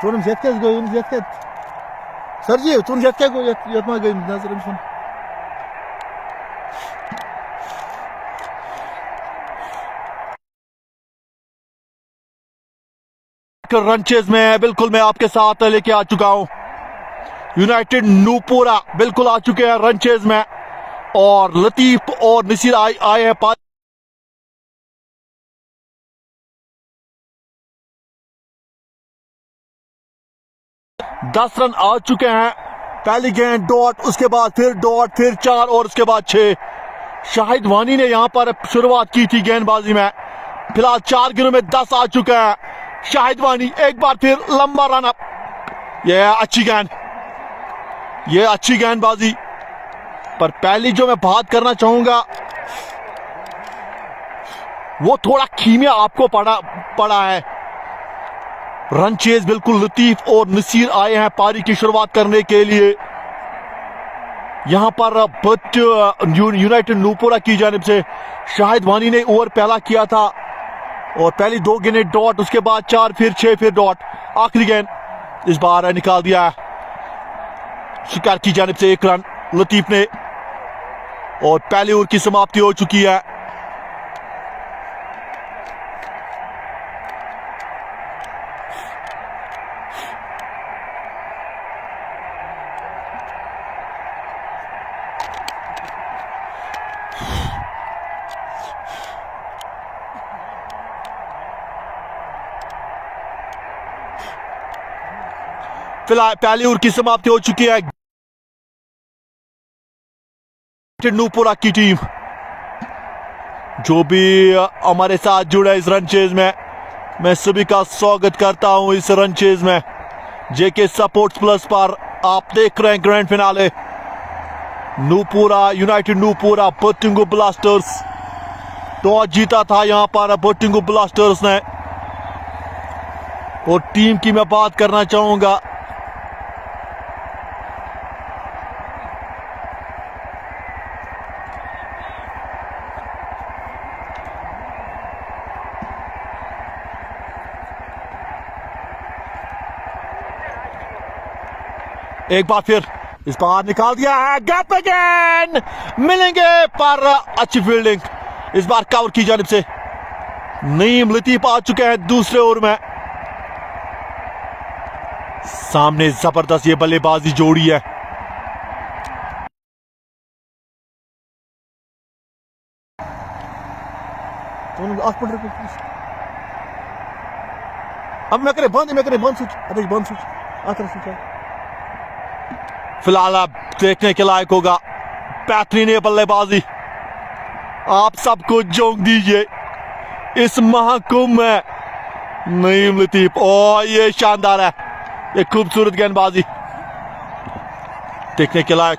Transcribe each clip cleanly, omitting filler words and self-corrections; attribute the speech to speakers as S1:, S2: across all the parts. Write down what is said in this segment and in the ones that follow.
S1: Çorum zetkez goyun zetket. Sergi, çorum zetket goy yatma goyun nazarım son.
S2: रनचेज में बिल्कुल मैं आपके साथ लेके आ चुका हूं। यूनाइटेड नूपुरा बिल्कुल आ चुके हैं रनचेज में और लतीफ और नसीर आए हैं 10 रन आ चुके हैं। पहली गेंद डॉट, उसके बाद फिर डॉट, फिर 4 और उसके बाद 6। शाहिद वानी ने यहां पर शुरुआत की थी गेंदबाजी में। फिलहाल 4 गेंदों में 10 आ चुका है। शाहिद वानी एक बार फिर लंबा रन अप। यह अच्छी गेंद, यह अच्छी गेंदबाजी। पर पहली जो मैं बात करना चाहूंगा वो थोड़ा कीमिया आपको पड़ा है। रन चेज बिल्कुल लतीफ और नसीर आए हैं पारी की शुरुआत करने के लिए। यहां पर यूनाइटेड नूपुरा की जानिब से शाहिद वानी ने ओवर पहला किया था और पहली 2 गेंदें डॉट, उसके बाद 4, फिर 6, फिर डॉट। आखिरी गेंद इस बार निकाल दिया है शिकार की जानिब से 1 रन लतीफ ने और पहले ओवर की समाप्ति हो चुकी है। फिलहाल पहली ओवर की समाप्ति हो चुकी है। नूपुरा की टीम जो भी हमारे साथ जुड़ा इस रनचेज में, मैं सभी का स्वागत करता हूं इस रनचेज में। जेके स्पोर्ट्स प्लस पर आप देख रहे हैं grand finale Nupura, United Nupura Botingo Blasters. Toss जीता था यहां पर बोटिंगो ब्लास्टर्स ने और टीम की मैं बात करना चाहूंगा एक बार फिर इस बार निकाल दिया है। गैप अगेन मिलेंगे पर अच्छी फील्डिंग इस बार कवर की जानिब से। नईम लतीफ आ चुके हैं दूसरे ओवर में। सामने जबरदस्त ये बल्लेबाजी जोड़ी है।
S1: अब मैं करे बंद स्विच, अबे बंद स्विच आकर स्विच है।
S2: फिलहाल अब देखने के लायक होगा बेहतरीन बल्लेबाजी। आप सबको झोंक दीजिए इस महाकुंभ में। नईम लतीफ, ओ ये शानदार है, ये खूबसूरत गेंदबाजी देखने के लायक।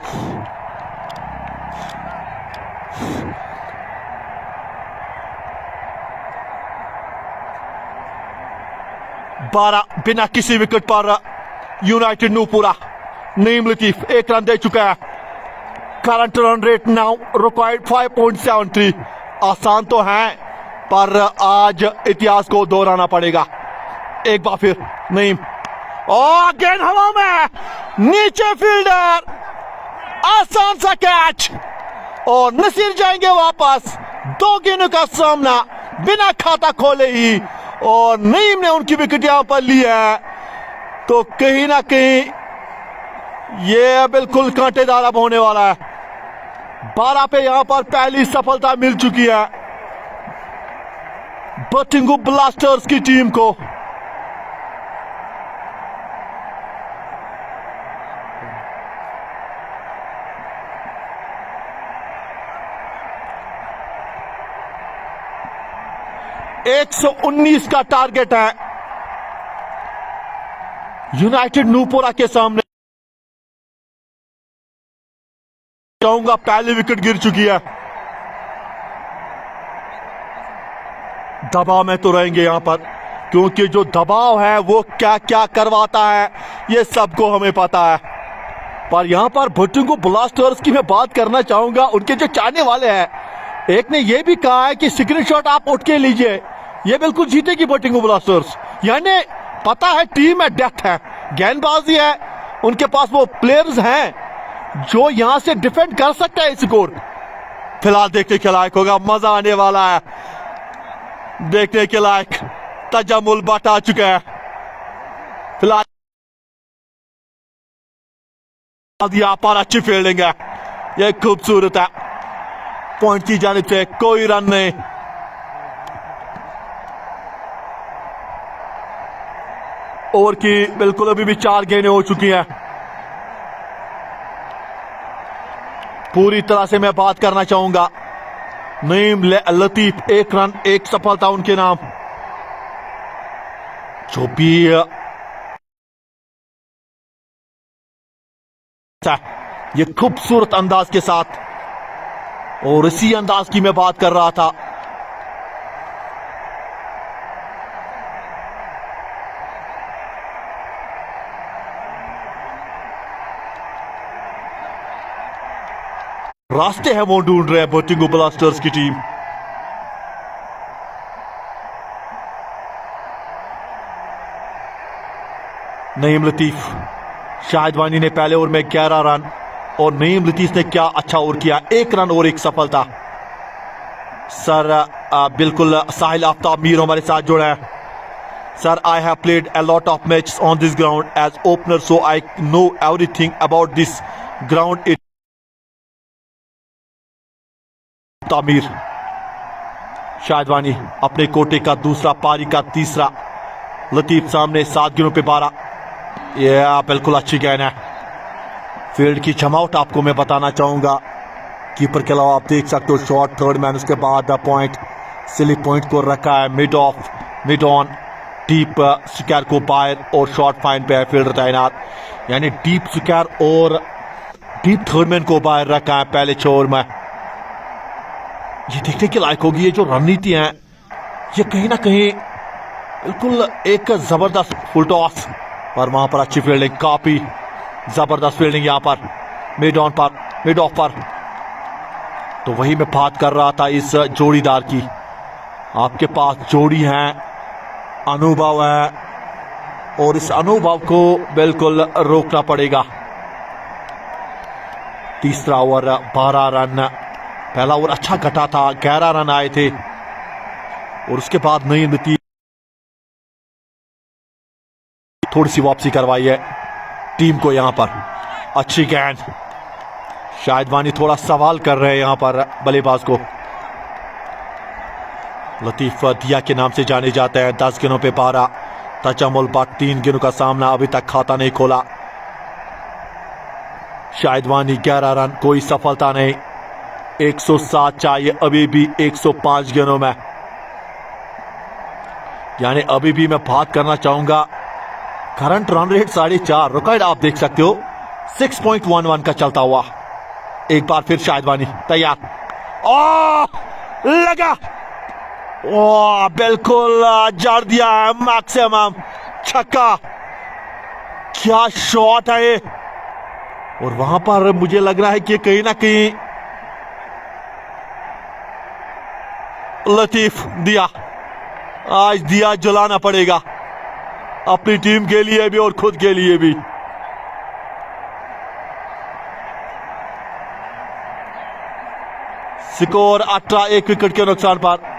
S2: बारह बिना किसी विकेट पर यूनाइटेड नूपुरा। नईम लतीफ 1 रन दे चुका है। Current run rate now required 5.73। आसान तो है पर आज इतिहास को दोहराना पड़ेगा। एक बार फिर नईम, और गेंद हवा में, नीचे फील्डर, आसान सा कैच और नसीर जाएंगे वापस। 2 गेंदों का सामना बिना खाता खोले ही और नईम ने उनकी विकेट यहां पर ली है। तो कहीं ना कहीं ये बिल्कुल कांटेदार अब होने वाला है। 12 पे यहां पर पहली सफलता मिल चुकी है बोटिंगो ब्लास्टर्स की टीम को। एक 119 का टारगेट है यूनाइटेड नूपुरा के सामने। चाहूंगा पहली विकेट गिर चुकी है। दबाव में तो रहेंगे यहां पर क्योंकि जो दबाव है वो क्या क्या करवाता है ये सबको हमें पता है। पर यहां पर बोटिंगो ब्लास्टर्स की मैं बात करना चाहूंगा। उनके जो चाहने वाले हैं, एक ने यह भी कहा है कि स्क्रीनशॉट आप उठ के लीजिए, ये बिल्कुल जीतेगी बोटिंगो ब्लास्टर्स। यानी पता है टीम में डेप्थ है, गेंदबाजी है, उनके पास वो प्लेयर्स हैं जो यहां से डिफेंड कर सकते हैं स्कोर। फिलहाल देखने के लायक होगा, मजा आने वाला है, देखने के लायक। तजम्मुल बट आ चुका है। फिलहाल यहां पर अच्छी फील्डिंग है, यह खूबसूरत है। पॉइंट की जानिब से कोई रन नहीं। ओवर की बिल्कुल अभी भी 4 गेंदें हो चुकी हैं। पूरी तरह से मैं बात करना चाहूंगा, नईम लतीफ 1 रन 1 सफलता उनके नाम। जो भी ये खूबसूरत अंदाज के साथ, और इसी अंदाज की मैं बात कर रहा था। रास्ते हैं वो ढूंढ रहे हैं बोटिंगो ब्लास्टर्स की टीम। नईम लतीफ, शाहिद वानी ने पहले ओवर में 11 रन, और नईम लतीफ ने क्या अच्छा ओवर किया, 1 रन और 1 सफलता। सर बिल्कुल साहिल आफ्ताब मीर हमारे साथ जुड़ा है। Sir, I have played a lot of matches on this ground as opener, so I know everything about this ground. It Tamir, Shahid वानी अपने कोटे का दूसरा, पारी का तीसरा। लतीफ सामने 7 गेंदों पे 12। यह बिल्कुल अच्छी गेंद है। फील्ड की जमावट आपको मैं बताना चाहूंगा, कीपर के अलावा आप देख सकते हो शॉर्ट थर्ड मैन, उसके बाद पॉइंट, स्लिप पॉइंट को रखा है mid of, mid on, deep square को बाहर, और शॉर्ट फाइन पे है फील्डर तैनात। यानी डीप स्क्वायर और डीप थर्ड मैन को बाहर रखा है पहले 6 ओवर में। ये देखने के लायक होगी, ये जो रणनीति है, ये कहीं ना कहीं बिल्कुल एक जबरदस्त फुल टॉस, और वहां पर अच्छी फील्डिंग, काफी जबरदस्त फील्डिंग यहां पर मिड ऑन पर, मिड ऑफ पर। तो वही मैं बात कर रहा था इस जोड़ीदार की। आपके पास जोड़ी है, अनुभव है, और इस अनुभव को बिल्कुल रोकना पड़ेगा। तीसरा ओवर 12 रन, पहला ओवर अच्छा घटा था, 11 रन आए थे, और उसके बाद नईम लतीफ थोड़ी सी वापसी करवाई है टीम को यहां पर। अच्छी गेंद, शाहिद वानी थोड़ा सवाल कर रहे हैं यहां पर बल्लेबाज को। लतीफ दिया के नाम से जाने जाते हैं, 10 गेंदों पे 12। तजम्मुल बट 3 गेंदों का सामना, अभी तक खाता नहीं खोला। शाहिद वानी 11 रन, कोई सफलता नहीं। 107 चाहिए अभी भी 105 गेंदों में। यानी अभी भी मैं बात करना चाहूंगा, करंट रन रेट 4.5, रिकॉर्ड आप देख सकते हो 6.11 का चलता हुआ। एक बार फिर शाहिद वानी तैयार, लगा, बिल्कुल जड़ दिया है मैक्सिमम, छक्का। क्या शॉट है ये, और वहां पर मुझे लग रहा है कि कहीं ना कहीं लतीफ दिया, आज दिया जलाना पड़ेगा अपनी टीम के लिए भी और खुद के लिए भी। स्कोर 18, 1 विकेट के नुकसान पर।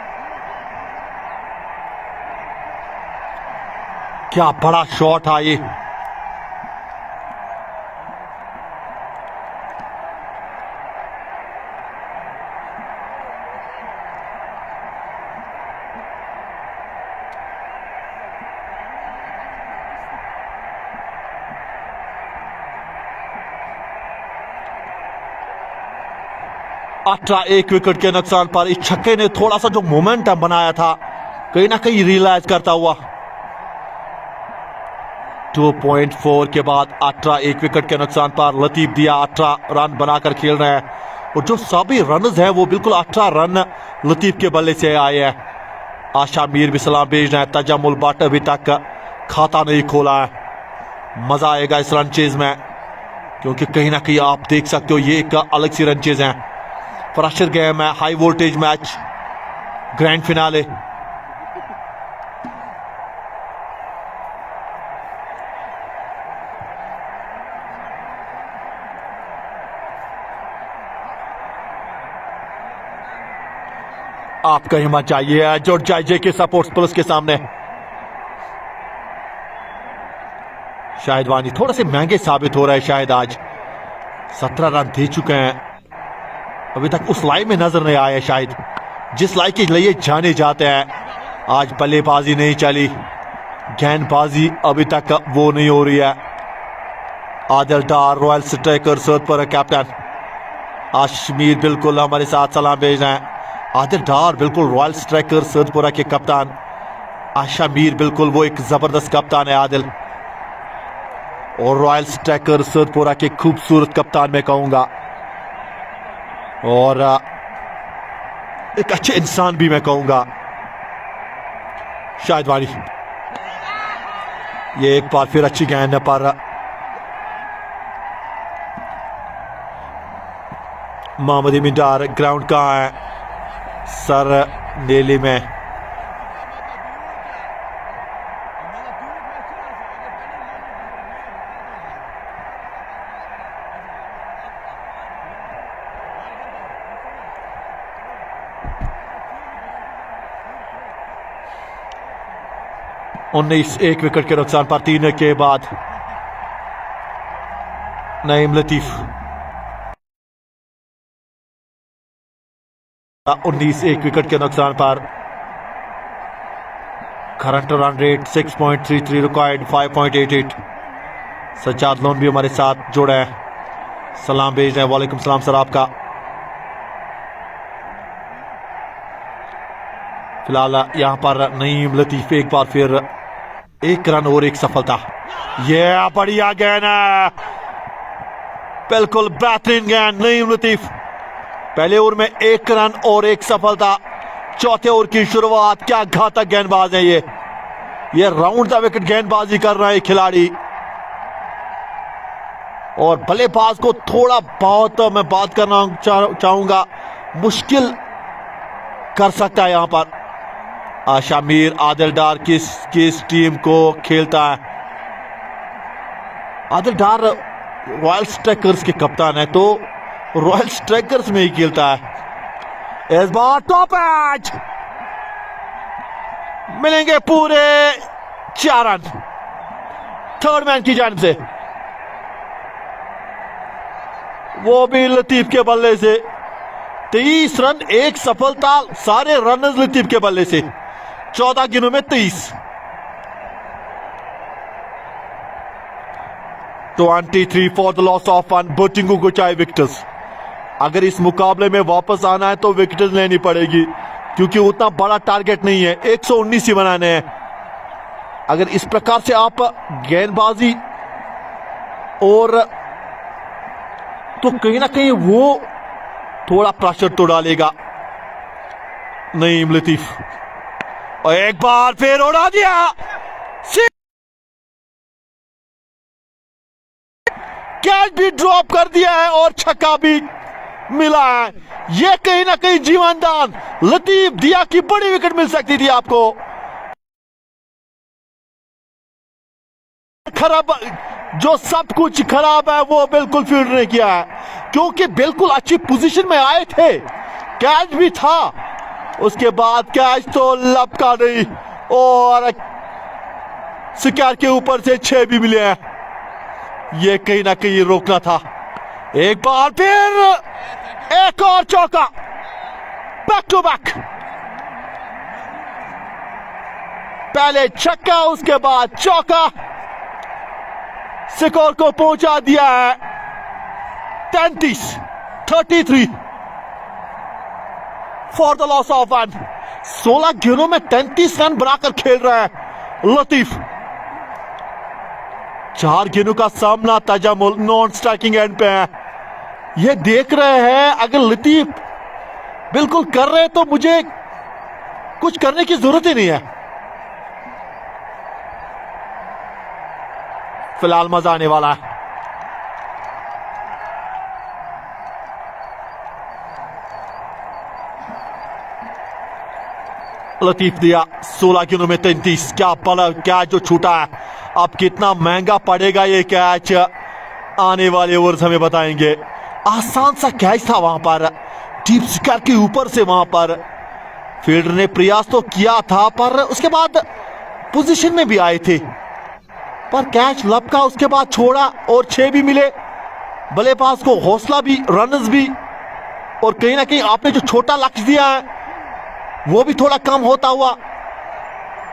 S2: क्या बड़ा शॉट है ये, अठारह 1 विकेट के नुकसान पर। इस छक्के ने थोड़ा सा जो मोमेंटम बनाया था कहीं ना कहीं रियलाइज करता हुआ। 2.4 के बाद 18 1 विकेट के नुकसान पर लतीफ दिया 18 रन बनाकर खेल रहे हैं, और जो सभी रनर्स हैं वो बिल्कुल 18 रन लतीफ के बल्ले से आए हैं। आशा मीर भी सलाम भेज रहे हैं। तजम्मुल बट अभी तक खाता नहीं खोला है। मजा आएगा इस रन चेज में, क्योंकि कहीं ना कहीं आप देख सकते हो ये एक अलग सी रन चेज है। प्रेशर गेम है, high voltage match, grand finale. आपका हिम्मत चाहिए जॉर्ज जायजे के सपोर्ट्स प्लस के सामने। शाहिद वानी थोड़े से महंगे साबित हो रहे हैं। शायद आज 17 रन दे चुके हैं, अभी तक उस लाइन में नजर नहीं आया शायद जिस लाइन के लिए जाने जाते हैं। आज बल्लेबाजी नहीं चली, गेंदबाजी अभी तक वो नहीं हो रही है। आदिल डार रॉयल स्ट्राइकर सर्द पर कैप्टन। आशमीर बिल्कुल हमारे साथ सलाम भेज रहे हैं। आदिल डार बिल्कुल रॉयल स्ट्राइकर सर्दपुरा के कप्तान। आशमीर बिल्कुल वो एक जबरदस्त कप्तान है आदिल, और रॉयल स्ट्राइकर सर्दपुरा के खूबसूरत कप्तान मैं कहूंगा, और एक अच्छे इंसान भी मैं कहूंगा शाहिद वानी। ये एक बार फिर अच्छी गेंद पर मोहम्मद मिडार। ग्राउंड कहां है? सर नेली में। उन्नीस एक विकेट के नुकसान पर 3 के बाद नईम लतीफ। 19 एक विकेट के नुकसान पर। Current run rate 6.33, required 5.88। Sajjad loan भी हमारे साथ जुड़े हैं, सलाम भेज रहे हैं। वालेकुम सलाम सर आपका। फिलहाल यहां पर नईम लतीफ एक बार फिर 1 रन और 1 सफलता। ये बढ़िया गेंद है, बिल्कुल बेहतरीन गेंद। नईम लतीफ पहले ओवर में 1 रन और 1 सफलता। चौथे ओवर की शुरुआत। क्या घातक गेंदबाज है ये राउंड द विकेट गेंदबाजी कर रहा है खिलाड़ी, और बल्लेबाज को थोड़ा बहुत मैं बात करना चाहूंगा, मुश्किल कर सकता है यहां पर। आशामीर आदिल डार किस टीम को खेलता है? आदिल डार रॉयल स्ट्राइकर्स के कप्तान है, तो रॉयल स्ट्राइकर्स में ही खेलता है। इस बार टॉप एज मिलेंगे पूरे 4 रन थर्ड मैन की जानिब से, वो भी लतीफ के बल्ले से। 23 रन 1 सफलता, सारे रनर्स लतीफ के बल्ले से। 14 गेंदों में 23। 23 फॉर द लॉस ऑफ 1। बोटिंगू को चाहे विकेट्स। अगर इस मुकाबले में वापस आना है तो विकेट्स लेनी पड़ेगी, क्योंकि उतना बड़ा टारगेट नहीं है, 119 ही बनाने हैं। अगर इस प्रकार से आप गेंदबाजी और तो कहीं ना कहीं वो थोड़ा प्रेशर तो डालेगा नईम लतीफ। और एक बार फिर उड़ा दिया, कैच भी ड्रॉप कर दिया है और छक्का भी मिला है। ये कहीं ना कहीं जीवनदान लतीफ दिया की बड़ी विकेट मिल सकती थी आपको। खराब, जो सब कुछ खराब है वो बिल्कुल फील्ड ने किया है, क्योंकि बिल्कुल अच्छी पोजीशन में आए थे, कैच भी था, उसके बाद कैच तो लपका नहीं, और शिकार के ऊपर से 6 भी मिले हैं। ये कहीं ना कहीं रोकना था। एक बार फिर एक और चौका, बैक टू बैक। पहले छक्का, उसके बाद चौका, स्कोर को पहुंचा दिया है 33 फॉर द लॉस ऑफ 1। 16 गेंदों में 33 रन बनाकर खेल रहा है लतीफ। 4 गेंदों का सामना तजामुल नॉन स्ट्राइकिंग एंड पे है। ये देख रहे हैं, अगर लतीफ बिल्कुल कर रहे तो मुझे कुछ करने की जरूरत ही नहीं है। फिलहाल मजा आने वाला है। लतीफ दिया 16 गेंदों में 33। क्या बड़ा कैच जो छूटा है। अब कितना महंगा पड़ेगा ये कैच, आने वाले ओवर्स हमें बताएंगे। आसान सा कैच था वहां पर, डीप स्क्वायर के ऊपर से वहां पर फील्डर ने प्रयास तो किया था, पर उसके बाद पोजीशन में भी आए थे, पर कैच लपका, उसके बाद छोड़ा और 6 भी मिले। बल्लेबाज को हौसला भी, रन्स भी, और कहीं ना कहीं आपने जो छोटा लक्ष्य दिया है वो भी थोड़ा कम होता हुआ।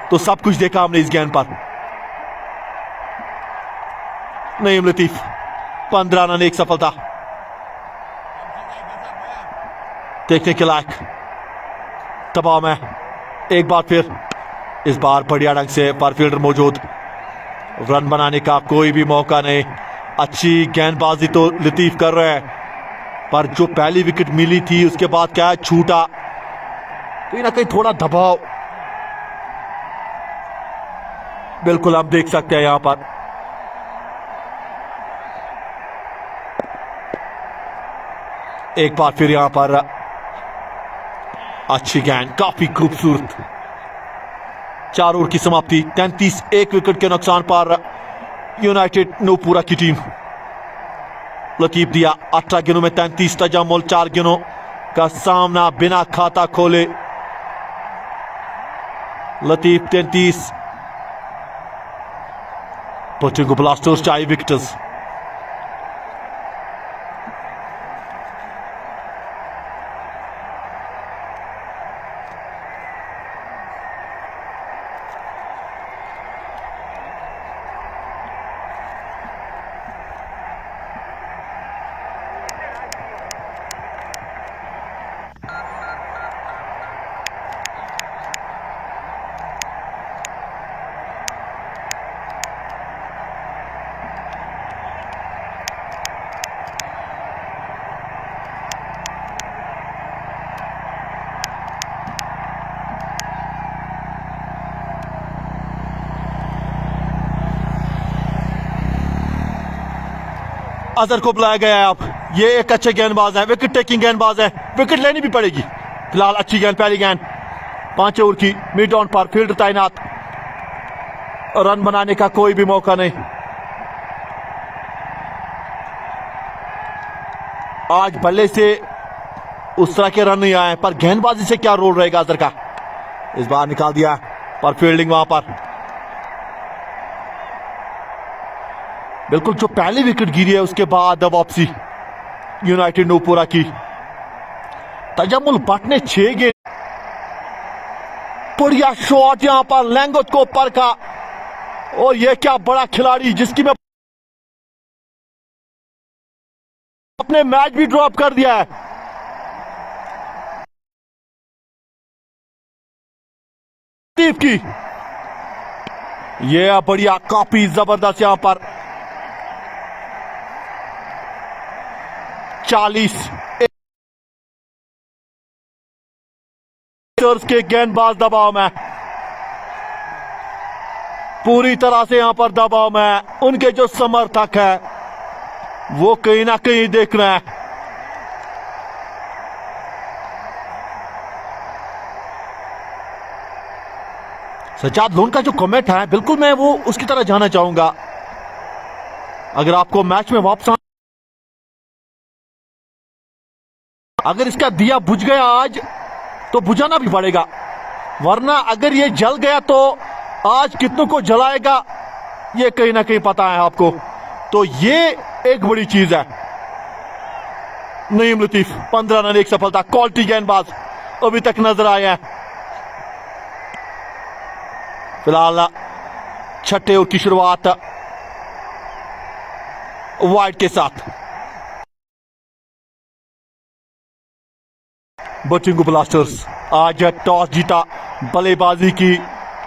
S2: तो सब कुछ देखा हमने इस गेंद पर। नईम लतीफ 15 रन, 1 सफलता। देखने के लायक दबाव में एक बार फिर, इस बार बढ़िया ढंग से पर फील्डर मौजूद, रन बनाने का कोई भी मौका नहीं। अच्छी गेंदबाजी तो लतीफ कर रहे हैं, पर जो पहली विकेट मिली थी उसके बाद क्या छूटा, कहीं ना कहीं थोड़ा दबाव बिल्कुल आप देख सकते हैं यहां पर। एक बार फिर यहां पर अच्छी गेंद, काफी खूबसूरत। 4 ओवर की समाप्ति, 33 1 विकेट के नुकसान पर यूनाइटेड नूपुरा की टीम। लतीफ दिया 18 गेंदों में 33, तजम्मुल 4 गेंदों का सामना बिना खाता खोले। Latif 33, Pochingo Blasters 4 wickets. अजहर को बुलाया गया है। अब ये एक अच्छे गेंदबाज है, विकेट टेकिंग गेंदबाज है, विकेट लेनी भी पड़ेगी। फिलहाल अच्छी गेंद, पहली गेंद 5 ओवर की, मिड ऑन पर, फील्डर तैनात, रन बनाने का कोई भी मौका नहीं। आज बल्ले से उस तरह के रन नहीं आए, पर गेंदबाजी से क्या रोल रहेगा अजहर का। इस बार निकाल दिया, पर फील्डिंग वहां पर बिल्कुल जो पहली विकेट गिरी है उसके बाद वापसी यूनाइटेड नूपुरा की। तजम्मुल भट्ट ने 6 गेंद, बढ़िया शॉट यहां पर, लैंगोट को परखा, और यह क्या बड़ा खिलाड़ी जिसकी मैं अपने मैच भी ड्रॉप कर दिया है। लतीफ की यह बढ़िया, काफी जबरदस्त यहां पर 40 के गेंदबाज दबाव में, पूरी तरह से यहां पर दबाव में। उनके जो समर्थक है वो कहीं ना कहीं देख रहे हैं। सज्जाद लोन का जो कमेंट है बिल्कुल मैं वो उसकी तरह जाना चाहूंगा। अगर आपको मैच में वापस अगर इसका दिया बुझ गया आज तो बुझाना भी पड़ेगा, वरना अगर ये जल गया तो आज कितनों को जलाएगा ये कहीं ना कहीं पता है आपको। तो ये एक बड़ी चीज है। नईम लतीफ 15 रन, 1 सफलता, क्वालिटी गेंदबाज अभी तक नजर आए हैं। फिलहाल 6 ओवर की शुरुआत वाइड के साथ। बचिंगू ब्लास्टर्स आज टॉस जीता, बल्लेबाजी की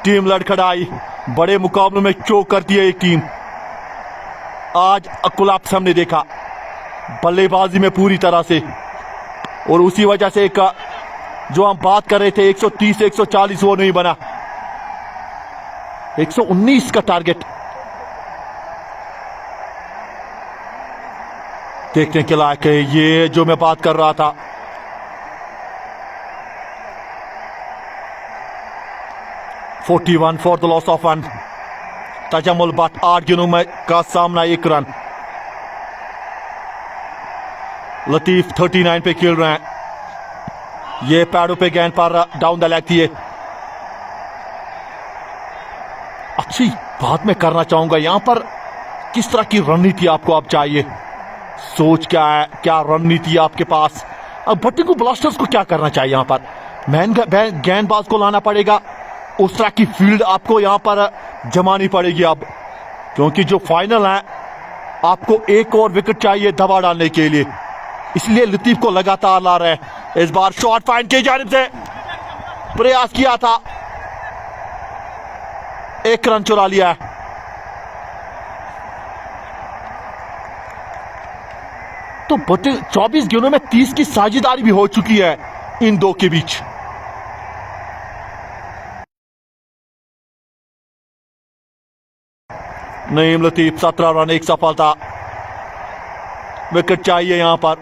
S2: टीम लड़खड़ाई, बड़े मुकाबले में चोक करती है एक टीम। आज कोलैप्स हमने देखा बल्लेबाजी में पूरी तरह से, और उसी वजह से एक जो हम बात कर रहे थे 130 140 वो नहीं बना, 119 का टारगेट। देखने के लायक है ये जो मैं बात कर रहा था। $41 for the loss of 1। Tajammul Bhatt 8 गेंदों में का सामना, 1 रन। लतीफ 39 पे खेल रहे हैं। ये पैडों पे गेंद पर डाउन द लेग थी ये। अच्छी बात मैं करना चाहूंगा यहां पर, किस तरह की रणनीति आपको अब चाहिए, सोच क्या है, क्या रणनीति आपके पास। अब बट्टिंगु ब्लास्टर्स को क्या करना चाहिए यहां पर, गेंदबाज को लाना पड़ेगा, उस तरह की फील्ड आपको यहां पर जमानी पड़ेगी अब, क्योंकि जो फाइनल है आपको एक और विकेट चाहिए दबा डालने के लिए, इसलिए लतीफ को लगातार ला रहे हैं। इस बार शॉट फाइन की जानिब से प्रयास किया था, 1 रन चुरा लिया है। तो 24 गेंदों में 30 की साझेदारी भी हो चुकी है इन दो के बीच। नईम लतीफ 17 रन, 1 सफलता। विकेट चाहिए यहां पर,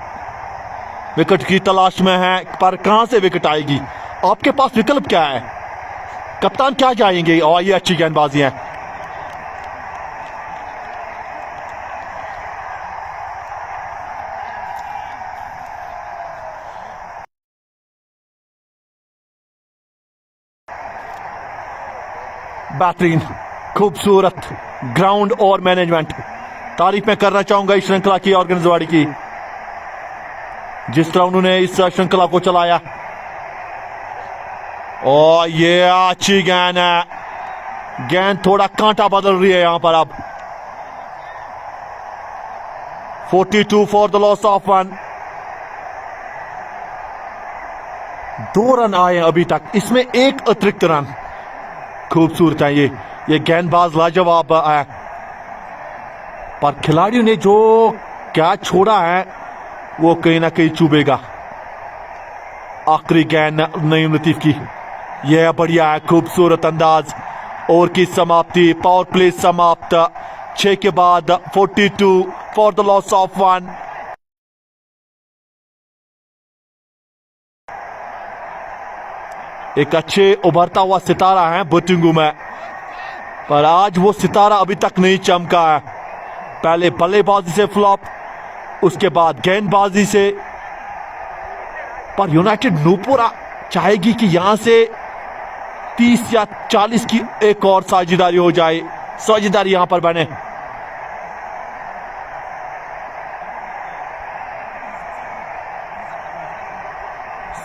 S2: विकेट की तलाश में है, पर कहां से विकेट आएगी, आपके पास विकल्प क्या है, कप्तान क्या चाहेंगे। और ये अच्छी गेंदबाजी है, बेहतरीन, खूबसूरत ग्राउंड और मैनेजमेंट। तारीफ मैं करना चाहूंगा इस श्रृंखला की, ऑर्गेनाइजवाड़ी की, जिस तरह उन्होंने इस श्रृंखला को चलाया। और ये अच्छी गेंद है, गेंद थोड़ा कांटा बदल रही है यहां पर अब। 42 for the loss of 1। 2 run आए अभी तक, इसमें 1 अतिरिक्त रन। खूबसूरत है ये गेंदबाज लाजवाब है, पर खिलाड़ियों ने जो क्या छोड़ा है वो कहीं ना कहीं चुभेगा। आखिरी गेंद नईम लतीफ की, यह बढ़िया है, खूबसूरत अंदाज। ओवर की समाप्ति, पावर प्ले समाप्त, 6 के बाद 42 फॉर द लॉस ऑफ 1। एक अच्छे उभरता हुआ सितारा है बट्टिंगु में, पर आज वो सितारा अभी तक नहीं चमका है। पहले बल्लेबाजी से फ्लॉप, उसके बाद गेंदबाजी से। पर यूनाइटेड नूपुरा चाहेगी कि यहां से 30 या 40 की एक और साझेदारी हो जाए, साझेदारी यहां पर बने।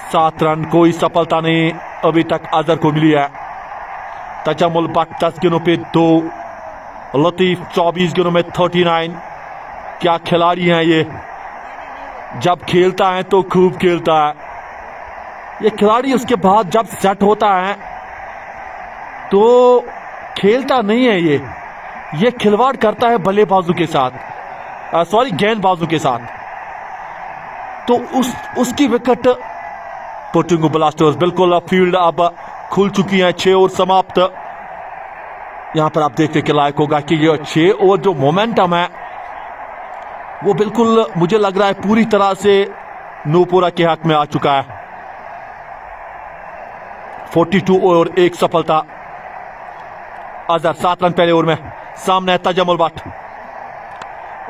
S2: सात रन, कोई सफलता नहीं अभी तक अजहर को मिली है। तजम्मुल बट 10 गेंदों पे 2, लतीफ 24 गेंदों में 39। क्या खिलाड़ी हैं ये, जब खेलता है तो खूब खेलता है ये खिलाड़ी, उसके बाद जब सेट होता है तो खेलता नहीं है ये खिलवाड़ करता है बल्लेबाजों के साथ, सॉरी गेंदबाजों के साथ। तो उसकी विकेट बट्टिंगु ब्लास्टर्स, बिल्कुल फील्ड अब खुल चुकी है, 6 ओवर समाप्त। यहां पर आप देखने के लायक होगा कि ये 6 ओवर जो मोमेंटम है वो बिल्कुल मुझे लग रहा है पूरी तरह से नूपुरा के हक में आ चुका है। 42 ओवर 1 सफलता। अजहर 7 रन पहले ओवर में, सामने है तजम्मुल बट,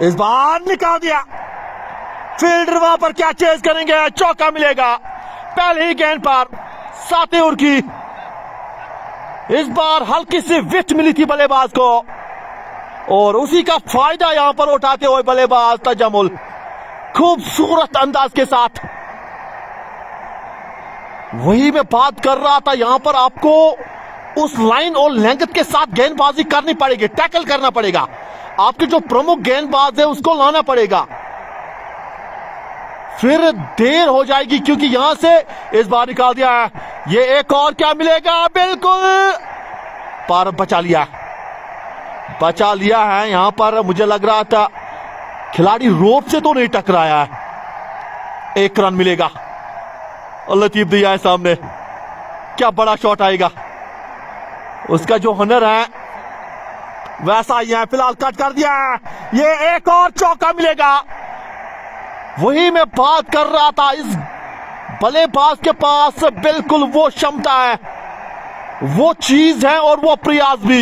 S2: इस बार निकाल दिया। फील्डर वहां पर क्या चेज करेंगे, चौका मिलेगा पहले ही गेंद पर, 7 ओवर की। इस बार हल्की सी विकेट मिली थी बल्लेबाज को और उसी का फायदा यहां पर उठाते हुए बल्लेबाज तजम्मुल खूबसूरत अंदाज के साथ। वही मैं बात कर रहा था, यहां पर आपको उस लाइन और लेंथ के साथ गेंदबाजी करनी पड़ेगी, टैकल करना पड़ेगा। आपके जो प्रमुख गेंदबाज है उसको लाना पड़ेगा, फिर देर हो जाएगी, क्योंकि यहां से इस बार निकाल दिया है। ये एक और क्या मिलेगा, बिल्कुल पर बचा लिया है। यहां पर मुझे लग रहा था खिलाड़ी रोप से तो नहीं टकराया है। 1 रन मिलेगा, लतीफ दिया है सामने, क्या बड़ा शॉट आएगा। उसका जो हनर है वैसा ही है, फिलहाल कट कर दिया है। ये एक और चौका मिलेगा। वही मैं बात कर रहा था, इस बल्लेबाज के पास बिल्कुल वो क्षमता है, वो चीज है और वो प्रयास भी।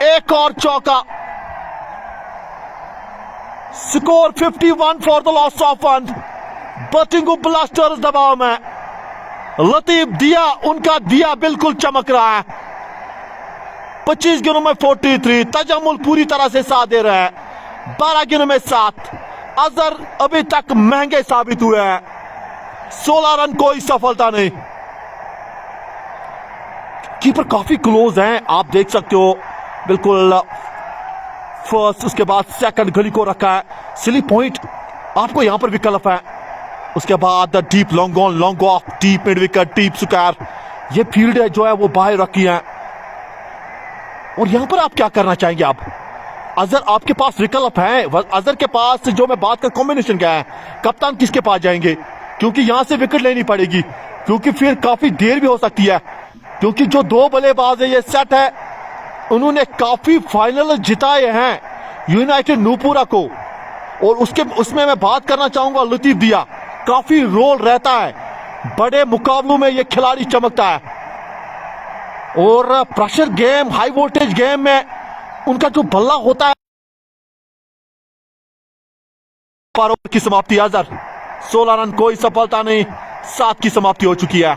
S2: एक और चौका, score 51 for the loss of 1। Battingu Blasters दबाव में, लतीफ दिया, उनका दिया बिल्कुल चमक रहा है। 25 गेंदों में 43। तजम्मुल पूरी तरह से साथ दे रहे हैं। 12 गेंदों में 7। अजहर अभी तक महंगे साबित हुए हैं। 16 रन, कोई सफलता नहीं। कीपर काफी क्लोज हैं, आप देख सकते हो बिल्कुल। फर्स्ट, उसके बाद सेकंड गली को रखा है। स्लिप पॉइंट आपको यहां पर विकल्प है। उसके बाद deep long on, long off, deep mid wicket, deep square. ये फील्ड है जो है वो बाहर रखी है। और यहां पर आप क्या करना चाहेंगे? आप अजहर, आपके पास विकल्प है। अजहर के पास जो मैं बात कर कॉम्बिनेशन क्या है, कप्तान किसके पास जाएंगे? क्योंकि यहां से विकेट लेनी पड़ेगी, क्योंकि फिर काफी देर भी हो सकती है। क्योंकि जो दो बल्लेबाज है, ये सेट है, उन्होंने काफी फाइनल जिताए हैं यूनाइटेड नूपुरा को। और उसमें मैं बात करना चाहूंगा लतीफ दिया, काफी रोल रहता है। बड़े मुकाबलों में ये खिलाड़ी चमकता है। और pressure game, high voltage game में उनका जो बल्ला होता है। पर ओवर की समाप्ति अजहर, 16 रन, कोई सफलता नहीं। 7 की समाप्ति हो चुकी है।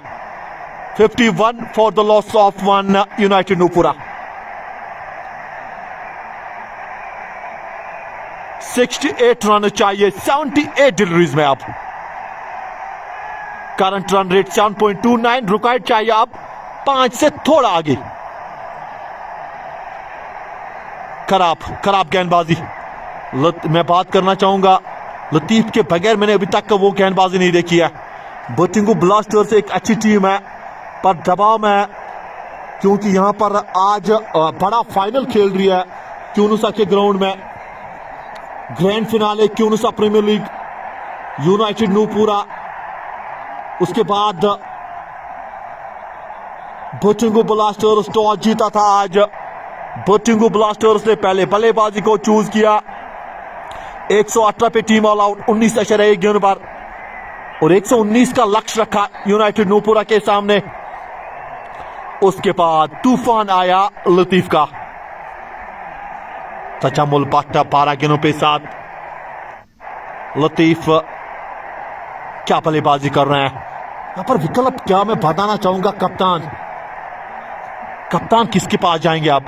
S2: 51 for the loss of 1 United Nupura. 68 run चाहिए 78 डिलीवरीज में। आप करंट रन रेट 7.29। रुकावट चाहिए आप 5 से थोड़ा आगे। खराब गेंदबाजी। मैं बात करना चाहूंगा लतीफ के बगैर मैंने अभी तक वो गेंदबाजी नहीं देखी है। बोटिंगो ब्लास्टर्स एक अच्छी टीम है, पर दबाव में है, क्योंकि यहां पर आज बड़ा फाइनल खेल रही है क्यूनुसा के ग्राउंड में। Grand finale Kyunusa Premier League, United Nupura. उसके बाद बोटिंगो ब्लास्टर्स टॉस जीता था आज। बोटिंगो ब्लास्टर्स ने पहले बल्लेबाजी को चूज किया। 118 पे टीम ऑल आउट, 19.1 गेंद पर, और 119 का लक्ष्य रखा यूनाइटेड नूपुरा के सामने। उसके बाद तूफान आया लतीफ का। तजम्मुल बट 12 गेंदों पे 7। लतीफ क्या बल्लेबाजी कर रहे हैं यहां पर? विकल्प क्या मैं बताना चाहूंगा, कप्तान किसके पास जाएंगे आप?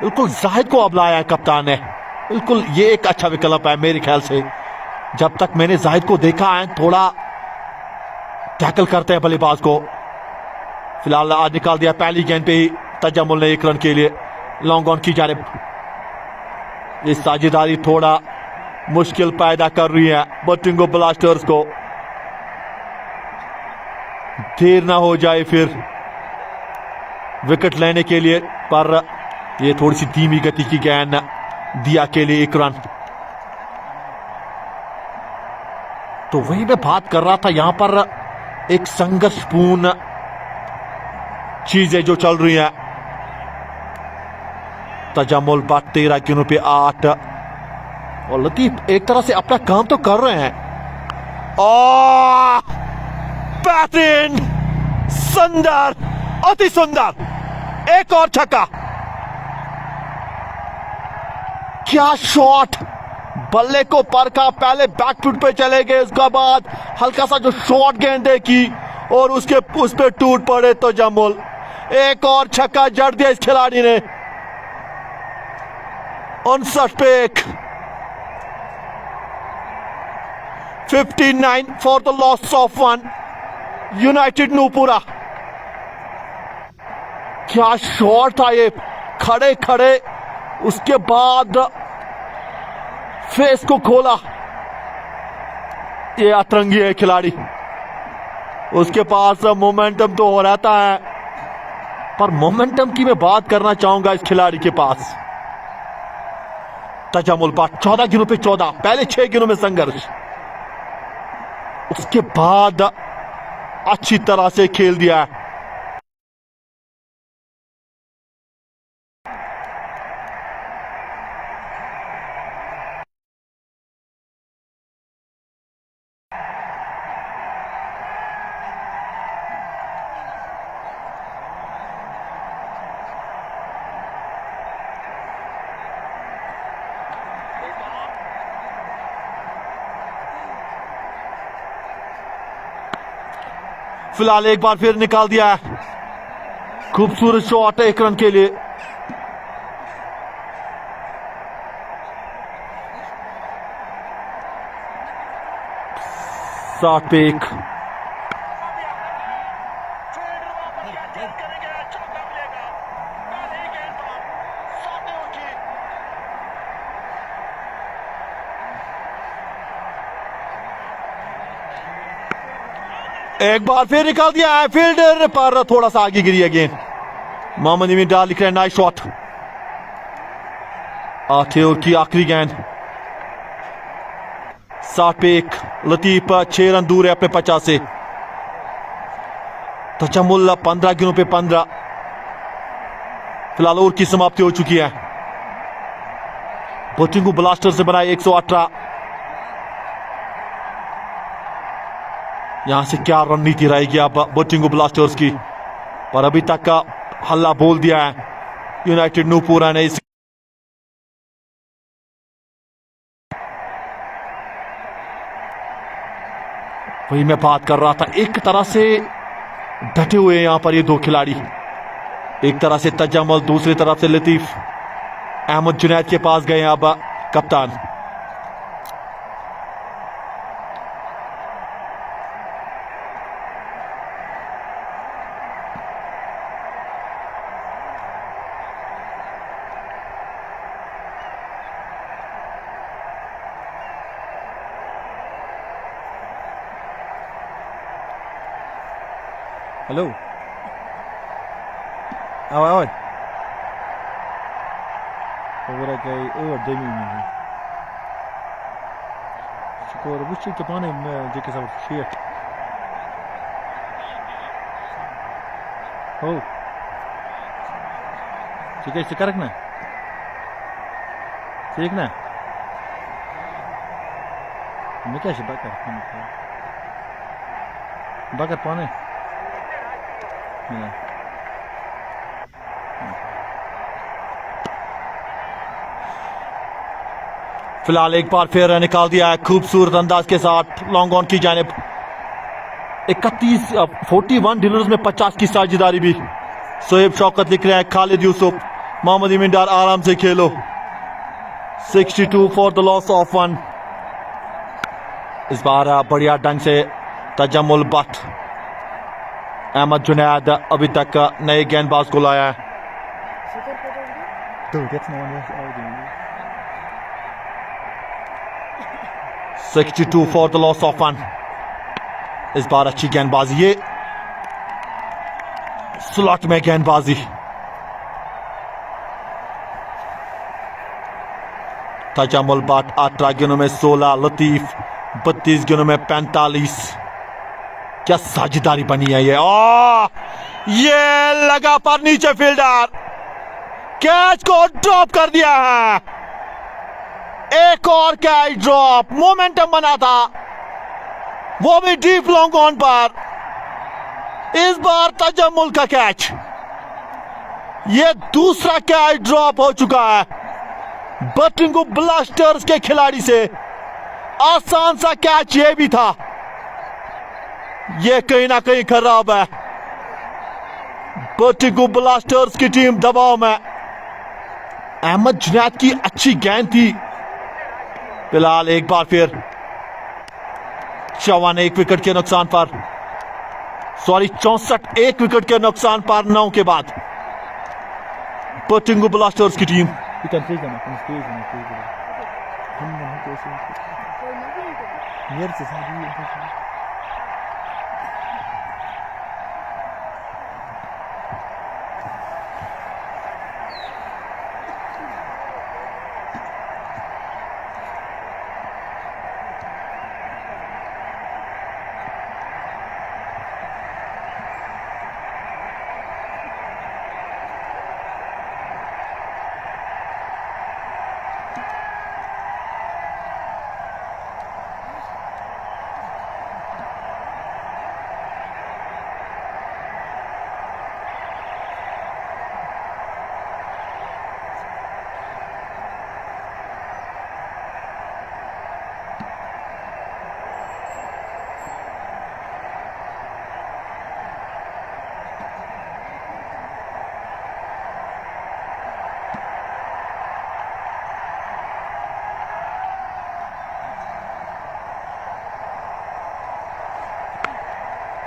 S2: बिल्कुल जाहिद को अब लाया है कप्तान ने। बिल्कुल ये एक अच्छा विकल्प है मेरे ख्याल से। जब तक मैंने जाहिद को देखा है, थोड़ा टैकल करते हैं बल्लेबाज को। फिलहाल आज निकाल दिया पहली गेंद पे ही तजम्मुल ने 1 रन के लिए लॉन्ग ऑन की जानिब। ये साझेदारी थोड़ा मुश्किल पैदा कर रही है बोटिंगो ब्लास्टर्स को। देर ना हो जाए फिर विकेट लेने के लिए, पर ये थोड़ी सी धीमी गति की गेंद दिया के लिए 1 रन। तो वही मैं बात कर रहा था, यहां पर एक संघर्षपूर्ण चीजें जो चल रही हैं। तजम्मुल बट 13 गेंदों पे 8, और लतीफ एक तरह से अपना काम तो कर रहे हैं। बेहतरीन, सुंदर, अति सुंदर, एक और छक्का। क्या शॉट! बल्ले को परखा, पहले बैकफुट पे चले गए, उसके बाद हल्का सा जो शॉर्ट गेंद देखी और उस पे टूट पड़े तजम्मुल। एक और छक्का जड़ दिया इस खिलाड़ी ने। 59 पे 1। 59 for the loss of 1 United Nupura. क्या शॉट था ये! खड़े खड़े उसके बाद फेस को खोला। ये अतरंगी है खिलाड़ी, उसके पास मोमेंटम तो हो रहता है, पर मोमेंटम की मैं बात करना चाहूंगा इस खिलाड़ी के पास। तजम्मुल बट 14 गेंदों पे 14, पहले 6 गेंदों में संघर्ष, उसके बाद अच्छी तरह से खेल दिया है। फिलहाल एक बार फिर निकाल दिया है। खूबसूरत शॉट 1 रन के लिए। सात पे 1। एक बार फिर निकाल दिया है फील्डर पर थोड़ा सा आगे गिरी है गेंद। मोहम्मद इमीन डार लिख रहे हैं नाइस शॉट। 8 ओवर की आखिरी गेंद। 7 पे 1। लतीफ 6 रन दूर है अपने 50 से। तजम्मुल 15 गेंदों पे 15। फिलहाल ओवर की समाप्ति हो चुकी है। बोटिंगू ब्लास्टर से बनाए 118। यहां से क्या रणनीति रहेगी अब बोटिंगू ब्लास्टर्स की, पर अभी तक का हल्ला बोल दिया है यूनाइटेड नूपुरा ने। इस वही मैं बात कर रहा था, एक तरह से डटे हुए यहां पर ये दो खिलाड़ी। एक तरह से तजम्मुल, दूसरी तरफ से लतीफ। अहमद जुनैद के पास गए अब कप्तान।
S1: हेलो आवाज खबर गई दमी स्कोर वुच पाने जेके सब 6 हो ठीक है करक ना ठीक ना मैं क्या बकर पाने
S2: फिलहाल एक बार फिर निकाल दिया है खूबसूरत अंदाज के साथ लॉन्ग ऑन की जानिब। 41 डीलर्स में 50 की साझेदारी भी। सोहेब शौकत लिख रहे हैं खालिद यूसुफ, मोहम्मद इमीन डार आराम से खेलो। 62 फॉर द लॉस ऑफ 1। इस बार बढ़िया ढंग से तजम्मुल बट। अहमद जुनैद अभी तक नए गेंदबाज को लाया है। 62 फॉर द लॉस ऑफ 1। इस बार अच्छी गेंदबाजी, ये स्लॉट में गेंदबाजी। तजम्मुल बट 18 गेंदों में 16, लतीफ 32 गेंदों में 45। क्या साझेदारी बनी है ये लगा पर नीचे फील्डर, कैच को ड्रॉप कर दिया है। एक और कैच ड्रॉप, मोमेंटम बना था, वो भी डीप लॉन्ग ऑन पर। इस बार तजम्मुल का कैच, ये दूसरा कैच ड्रॉप हो चुका है बोटिंगू ब्लास्टर्स के खिलाड़ी से। आसान सा कैच ये भी था, ये कहीं ना कहीं खराब है। बोटिंगू ब्लास्टर्स की टीम दबाव में। अहमद जुनैद की अच्छी गेंद थी। फिलहाल एक बार फिर चौहान 1 विकेट के नुकसान पर, सॉरी 64 1 विकेट के नुकसान पर 9 के बाद बोटिंगू ब्लास्टर्स की टीम।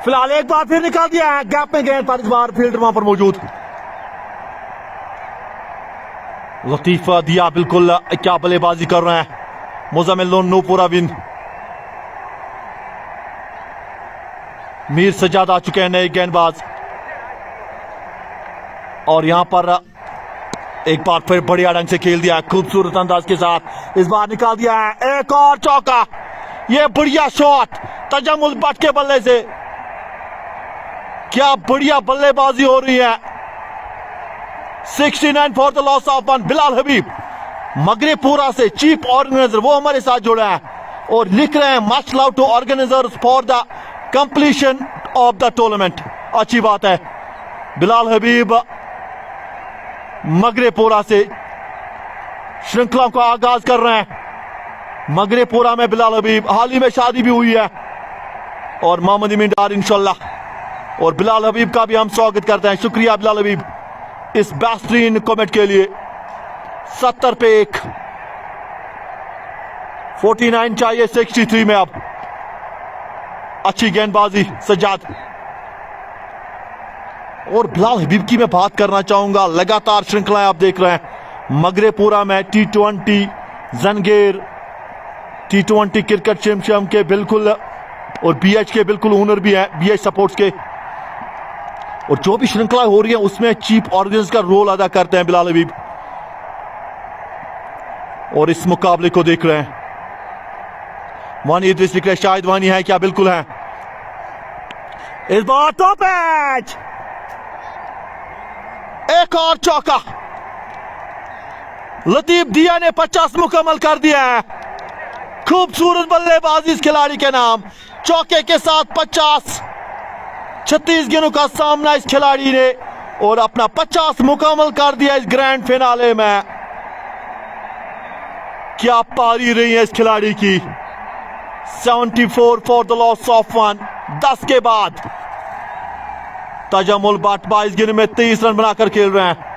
S2: फिलहाल एक बार फिर निकाल दिया है गैप में गेंद पर, इस बार फील्डर वहां पर मौजूद। लतीफ दिया बिल्कुल क्या बल्लेबाजी कर रहे हैं मुजम्मिल नूपुरा विन। मीर सजाद आ चुके हैं नए गेंदबाज, और यहां पर एक बार फिर बढ़िया ढंग से खेल दिया खूबसूरत अंदाज के साथ, इस बार निकाल दिया है एक और चौका। ये बढ़िया शॉट तजम्मुल भट्ट के बल्ले से, क्या बढ़िया बल्लेबाजी हो रही है। 69 for the loss of one. Bilal Habib Magrepura से चीफ ऑर्गेनाइजर, वो हमारे साथ जुड़ा है और लिख रहे हैं much love to organisers for the completion of the tournament. अच्छी बात है। बिलाल हबीब मगरेपुरा से श्रृंखला का आगाज कर रहे हैं। मगरेपुरा में बिलाल हबीब, हाल ही में शादी भी हुई है और मोहम्मद अमीन डार इंशाल्लाह, और बिलाल हबीब का भी हम स्वागत करते हैं। शुक्रिया बिलाल हबीब इस बेहतरीन कमेंट के लिए। 70 पे 1, 49 चाहिए 63 में। अब अच्छी गेंदबाजी सज्जाद, और बिलाल हबीब की मैं बात करना चाहूंगा। लगातार श्रृंखलाएं आप देख रहे हैं मगरेपुरा में, T20 जंगेर, T20 क्रिकेट चैंपियनशिप के बिल्कुल, और BH के बिल्कुल ओनर भी हैं, BH सपोर्ट्स के, और जो भी श्रृंखला हो रही है उसमें चीफ ऑर्गेनाइजर का रोल अदा करते हैं बिलाल हबीब। और इस मुकाबले को देख रहे हैं वानी इद्रिस लिख रहे शाहिद वानी है क्या? बिल्कुल है। इस बार तो पैच, एक और चौका। लतीफ दिया ने 50 मुकम्मल कर दिया है। खूबसूरत बल्लेबाजी इस खिलाड़ी के नाम, चौके के साथ 50, 36 गेंदों का सामना इस खिलाड़ी ने, और अपना 50 मुकम्मल कर दिया इस ग्रैंड फिनाले में। क्या पारी रही है इस खिलाड़ी की। 74 for the loss of one. 10 के बाद तजम्मुल भट्ट 22 गेंद में 23 रन बनाकर खेल रहे हैं।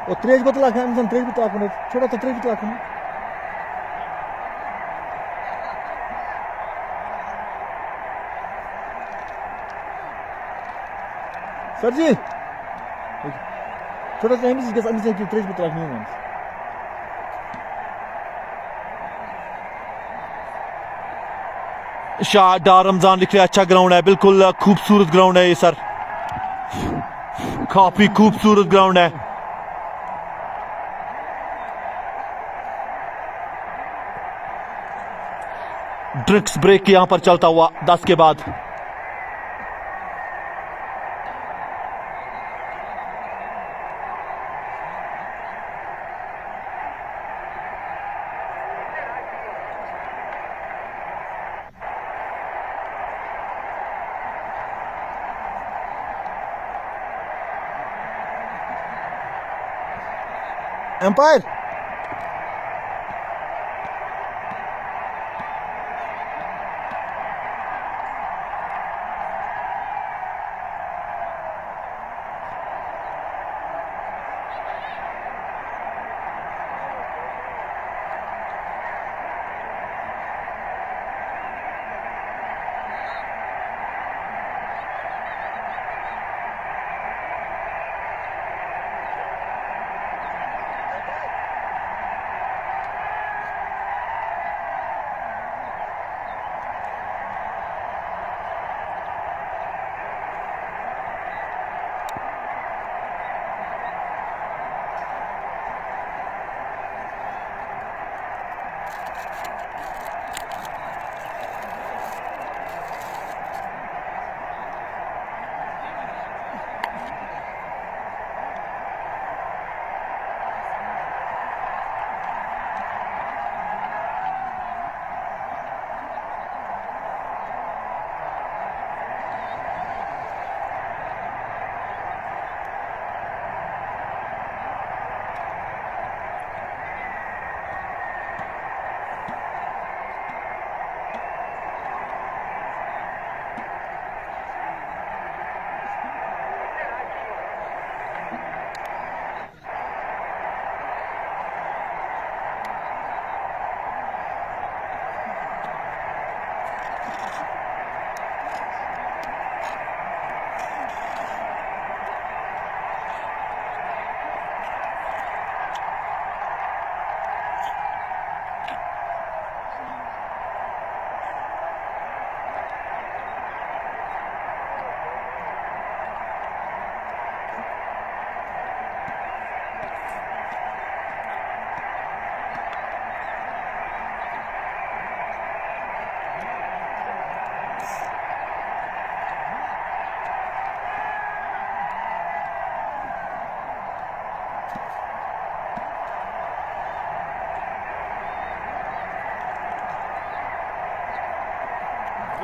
S1: O 3 botou lá, não 3 botou lá, छोटा सा 3 botou lá. सर जी छोटा सा हम इसके सामने से 3 botou lá नहीं
S2: शाह डार रमजान लिख रहे अच्छा ग्राउंड है। बिल्कुल खूबसूरत ग्राउंड है ये सर, काफी खूबसूरत ग्राउंड है। ड्रिंक्स ब्रेक यहां पर चलता हुआ 10 के बाद।
S1: एम्पायर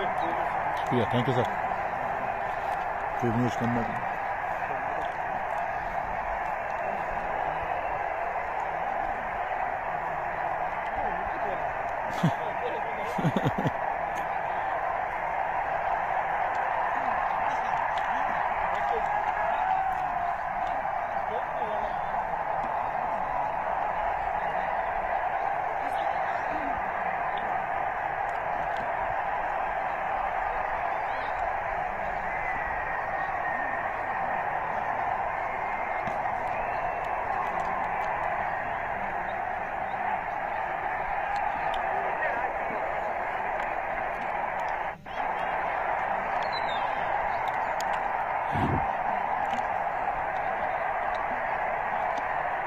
S1: शुक्रिया, थैंक यू सर। कोई न्यूज़ करना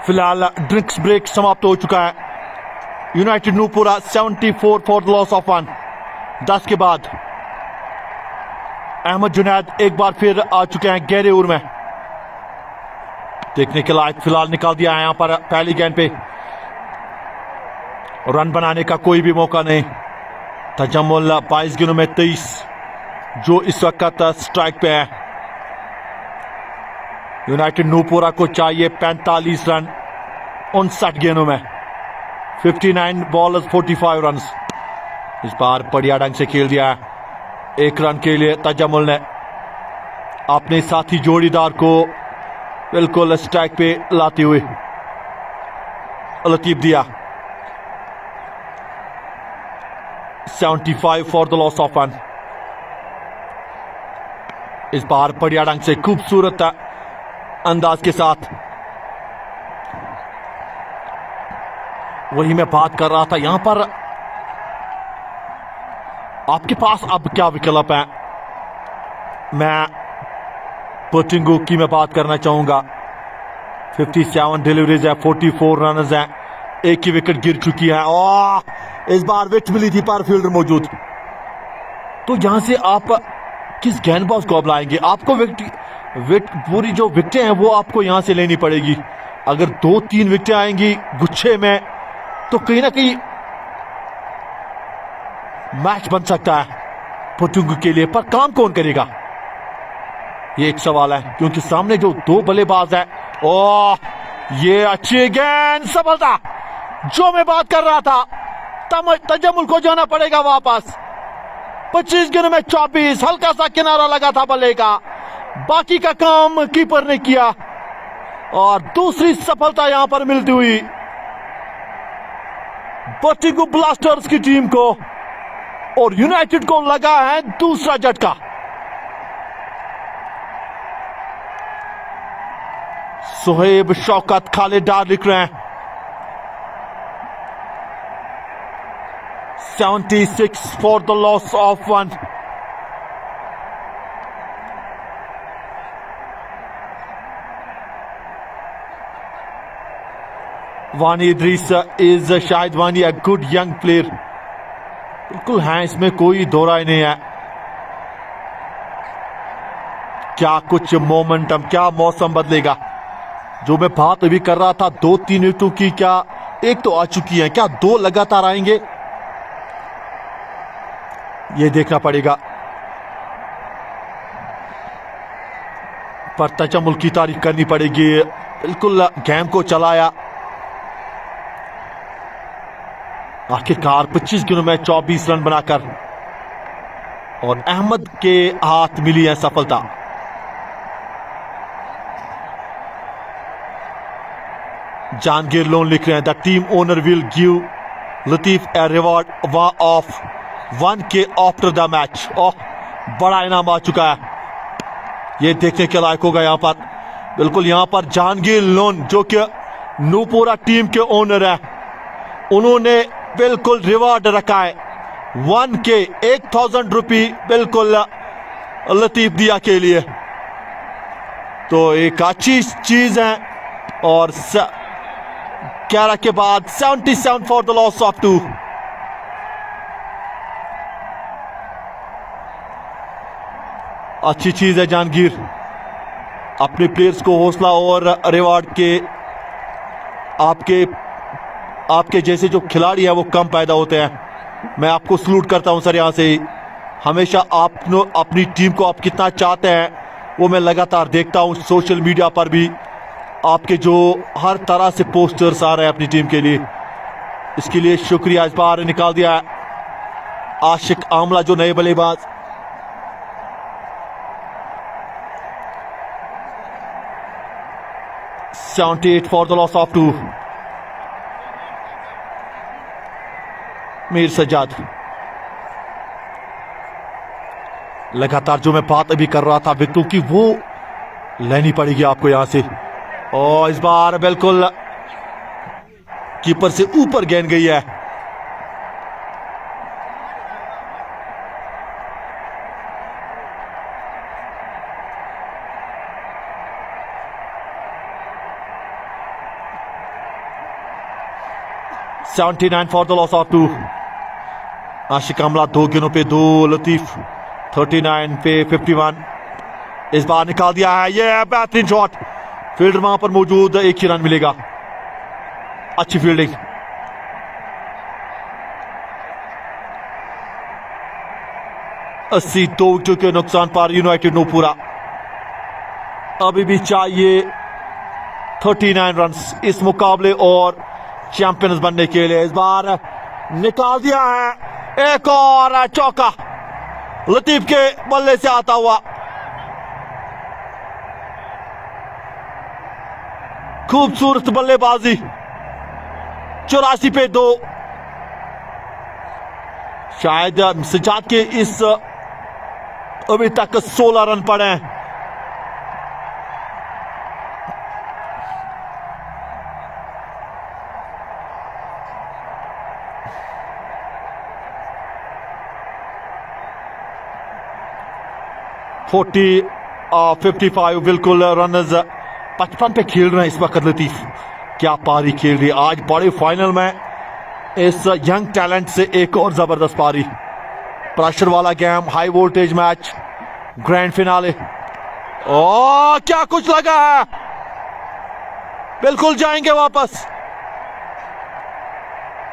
S2: फिलहाल ड्रिंक्स ब्रेक समाप्त हो चुका है। United Nupura 74 for the loss of 1। 10 के बाद अहमद जुनैद एक बार फिर आ चुके हैं गहरे उर में। देखने के लायक फिलहाल निकाल दिया है यहां पर पहली गेंद पे। रन बनाने का कोई भी मौका नहीं। तजम्मुल 22 गेंदों में 23 जो इस वक्त स्ट्राइक पे है। यूनाइटेड नूपुरा को चाहिए 45 रन 59 गेंदों में। 59 बॉलर्स 45 रन। इस बार बढ़िया ढंग से खेल दिया है। एक रन के लिए तजम्मुल ने अपने साथी जोड़ीदार को बिल्कुल स्ट्राइक पे लाते हुए लतीफ दिया। 75 फॉर द लॉस ऑफ 1। इस बार बढ़िया ढंग से खूबसूरत अंदाज के साथ। वही मैं बात कर रहा था, यहां पर आपके पास अब क्या विकल्प है। मैं पोटिंगो की मैं बात करना चाहूंगा। 57 डिलीवरीज है, 44 रन है, एक ही विकेट गिर चुकी है। इस बार विकेट मिली थी पर फील्डर मौजूद। तो यहां से आप किस गेंदबाज को अब लाएंगे। आपको पूरी जो विकेटें हैं वो आपको यहां से लेनी पड़ेगी। अगर 2-3 विकेटें आएंगी गुच्छे में तो कहीं ना कहीं मैच बन सकता है पोर्टुगल के लिए। पर काम कौन करेगा ये एक सवाल है, क्योंकि सामने जो 2 बल्लेबाज है। ये अच्छी गेंद, सफलता जो मैं बात कर रहा था। तजम्मुल को जाना पड़ेगा वापस। 25 गेंदों में 24। हल्का सा किनारा लगा था बल्ले का, बाकी का काम कीपर ने किया और दूसरी सफलता यहां पर मिलती हुई पोर्टुगल ब्लास्टर्स की टीम को। और यूनाइटेड को लगा है दूसरा झटका। सुहेब, शौकत, खालिद डार लिख रहे हैं 76 फॉर द लॉस ऑफ 1। वानी इद्रीस इज शायद वानी अ गुड यंग प्लेयर। बिल्कुल है, इसमें कोई दो राय नहीं है। क्या कुछ मोमेंटम, क्या मौसम बदलेगा। जो मैं बात अभी कर रहा था 2-3 विकेटों की, क्या एक तो आ चुकी है, क्या 2 लगातार आएंगे ये देखना पड़ेगा। पर तजम्मुल की तारीफ करनी पड़ेगी, बिल्कुल गेम को चलाया। आखिरकार 25 गेंदों में 24 रन बनाकर और अहमद के हाथ मिली है सफलता। जहांगीर लोन लिख रहे हैं the team owner will give Latif A reward of 1K after the match. बड़ा इनाम आ चुका है, ये देखने के लायक होगा। यहां पर बिल्कुल यहां पर जहांगीर लोन जो कि नूपुरा टीम के ओनर है, उन्होंने बिल्कुल रिवॉर्ड रखा है 1K 1000 रुपये बिल्कुल लतीफ दिया के लिए। तो एक अच्छी चीज है। और 11 के बाद 77 फॉर द लॉस ऑफ 2। अच्छी चीज है, जहांगीर अपने प्लेयर्स को हौसला और रिवॉर्ड के आपके जैसे जो खिलाड़ी हैं वो कम पैदा होते हैं। मैं आपको सलूट करता हूं सर, यहां से हमेशा आप अपनी टीम को आप कितना चाहते हैं वो मैं लगातार देखता हूं सोशल मीडिया पर भी। आपके जो हर तरह से पोस्टर्स आ रहे हैं अपनी टीम के लिए, इसके लिए शुक्रिया। इस बार निकाल दिया है आशिक आमला जो नए बल्लेबाज। $78 for the loss of 2. Mir Sajjad. लगातार जो मैं बात अभी कर रहा था विकेटों की वो लेनी पड़ेगी आपको यहां से। और इस बार बिल्कुल कीपर से ऊपर गेंद गई है। $79 for the loss of 2. आशिक आमला 2 गेंदों पे 2, लतीफ 39 पे 51। इस बार निकाल दिया है, ये बेहतरीन शॉट। फील्डर वहां पर मौजूद, एक ही रन मिलेगा। अच्छी फील्डिंग। अस्सी 2 विकेटों के नुकसान पर यूनाइटेड नूपुरा अभी भी चाहिए 39 रन्स इस मुकाबले और चैंपियंस बनने के लिए। इस बार निकाल दिया है, एक और चौका लतीफ के बल्ले से आता हुआ। खूबसूरत बल्लेबाजी, 84 पे 2। शायद सज्जाद के इस अभी तक 16 रन पड़े हैं। फोर्टी 55 बिल्कुल रनर्स 55 पे खेल रहे हैं इस वक्त लतीफ। क्या पारी खेल रही है आज बड़े फाइनल में इस यंग टैलेंट से, एक और जबरदस्त पारी। प्रेशर वाला game, high voltage match, grand finale. ओ क्या कुछ लगा है, बिल्कुल जाएंगे वापस,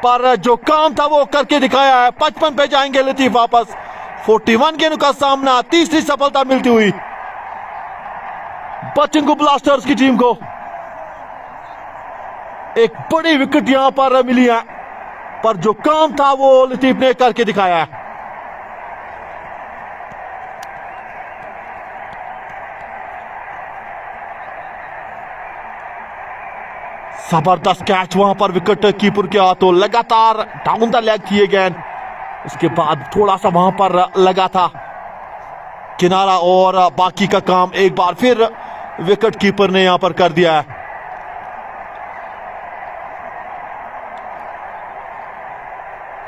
S2: पर जो काम था वो करके दिखाया है। 55 पे जाएंगे लतीफ वापस। 41 गेंदों का सामना, तीसरी सफलता मिलती हुई बचिंगू ब्लास्टर्स की टीम को। एक बड़ी विकेट यहां पर मिली है, पर जो काम था वो लतीफ ने करके दिखाया है। जबरदस्त कैच वहां पर विकेट कीपर के हाथों, लगातार डाउन द लेग किए गए। उसके बाद थोड़ा सा वहां पर लगा था किनारा, और बाकी का काम एक बार फिर विकेट कीपर ने यहां पर कर दिया है।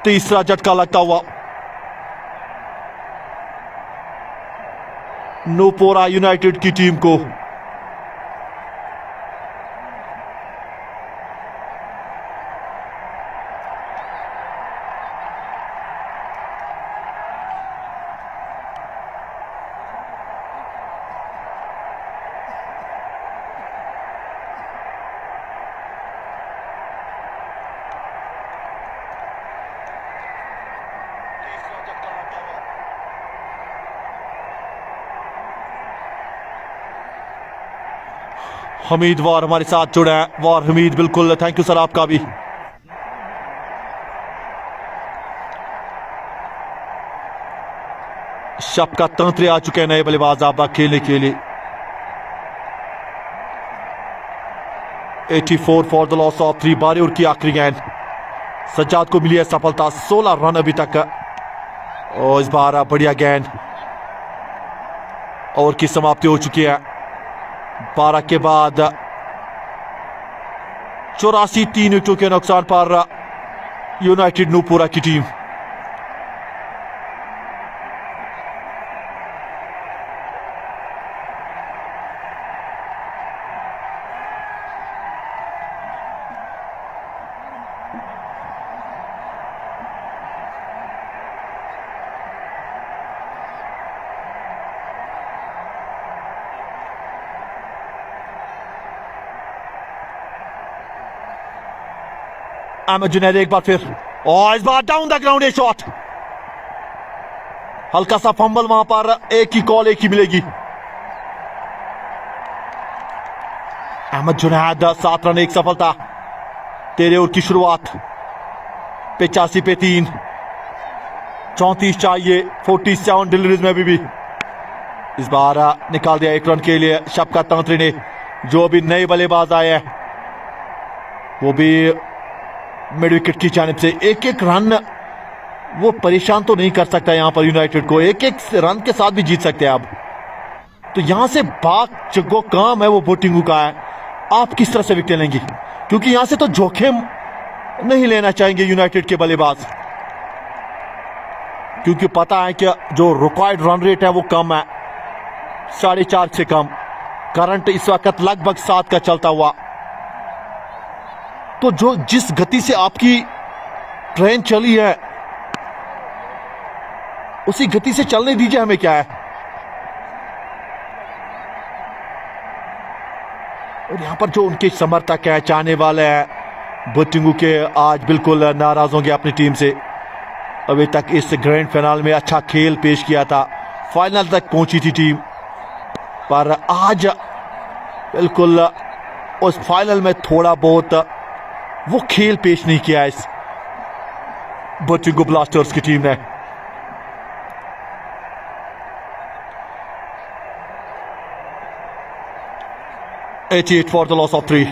S2: तीसरा झटका लगता हुआ नूपुरा यूनाइटेड की टीम को। हमीद वार हमारे साथ जुड़ा है। वार हमीद, बिल्कुल थैंक यू सर आपका भी। शब का तंत्र आ चुके हैं नए बल्लेबाज आप खेलने के लिए। 84 फॉर द लॉस ऑफ 3। बारीउर की आखिरी गेंद, सज्जाद को मिली है सफलता। 16 रन अभी तक, और इस बार बढ़िया गेंद। ओवर की समाप्ति हो चुकी है। 12 के बाद 84 3 विकेटों के नुकसान पर यूनाइटेड नूपुरा की टीम। अहमद जुनैद एक बार फिर, और इस बार down the ground a shot. हल्का सा फंबल वहां पर, एक ही कॉल एक ही मिलेगी। अहमद जुनैद 7 रन 1 सफलता। तेरे ओवर की शुरुआत 85 पे 3, 34 चाहिए, 47 डिलीवरीज में अभी भी। इस बार निकाल दिया 1 रन के लिए शफकत तंत्री ने, जो अभी नए बल्लेबाज आए हैं, वो भी मिड विकेट की जानिब से। एक एक रन वो परेशान तो नहीं कर सकता यहां पर यूनाइटेड को, एक एक रन के साथ भी जीत सकते हैं अब। तो यहां से बाग जो काम है वो बोटिंगू का है, आप किस तरह से विकेट लेंगी, क्योंकि यहां से तो जोखिम नहीं लेना चाहेंगे यूनाइटेड के बल्लेबाज, क्योंकि पता है कि जो रिक्वायर्ड रन रेट है वो कम है, 4.5 से कम। करंट इस वक्त लगभग 7 का चलता हुआ। तो जो जिस गति से आपकी ट्रेन चली है उसी गति से चलने दीजिए, हमें क्या है। और यहां पर जो उनके समर्थक है, चाहने वाले हैं बोटिंगू के, आज बिल्कुल नाराज होंगे अपनी टीम से। अभी तक इस ग्रैंड फाइनल में अच्छा खेल पेश किया था, फाइनल तक पहुंची थी टीम, पर आज बिल्कुल उस फाइनल में थोड़ा बहुत वो खेल पेश नहीं किया इस बोटिंगू ब्लास्टर्स की टीम ने। $88 for the loss of 3।